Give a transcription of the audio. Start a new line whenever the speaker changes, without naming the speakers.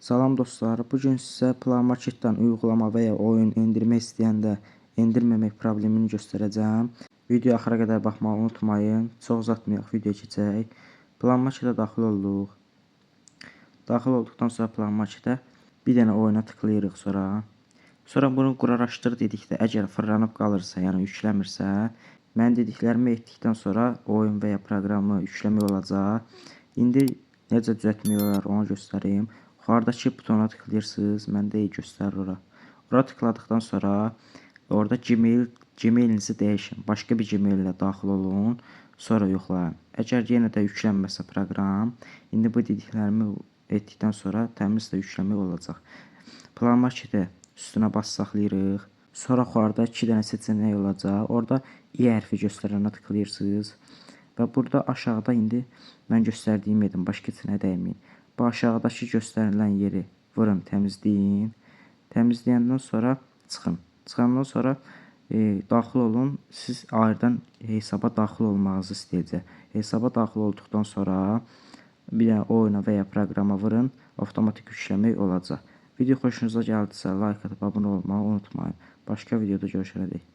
Salam dostlar, bugün sizə Play Marketdən uygulama və ya oyun endirmək istəyəndə endirməmək problemini göstərəcəm. Videoya axıra qədər baxmağı unutmayın. Çox uzatmayaq, videoya keçək. Play Marketə daxil olduq. Daxil olduqdan sonra Play Marketə bir dənə oyuna tıklayırıq sonra. Sonra bunu quraraşdır dedikdə əgər fırlanıb qalırsa, yəni yükləmirsə, mən dediklərimi etdikdən sonra oyun və ya proqramı yükləmək olacaq. İndi necə düzəltmək olar onu göstəreyim. Yuxarıdakı butona tıklayırsınız. Məndə göstərir ora. Ora tıkladıqdan sonra orada Gmailinizi dəyişin. Başqa bir Gmail ilə daxil olun. Sonra yoxlayın. Əgər yenə də yüklənməsə proqram, indi bu dediklərimi etdikdən sonra təmiz də yükləmək olacaq. Play Marketə üstünə bas saxlayırıq. Sonra yuxarıda 2 dənə seçenek olacaq. Orada i hərfi göstərənə tıklayırsınız. Və burada aşağıda indi mən göstərdiyim edin. Başqa heç nə dəyməyin. Bu aşağıdakı göstərilən yeri vurun, təmizləyin. Təmizləyəndən sonra çıxın. Çıxandan sonra daxil olun. Siz ayrıdan hesaba daxil olmağınızı istəyəcək. Hesaba daxil olduqdan sonra bir dənə oyuna və ya proqrama vurun. Avtomatik yükləmək olacaq. Video xoşunuza gəldisə like atıb abunə olmağı unutmayın. Başqa videoda görüşərək.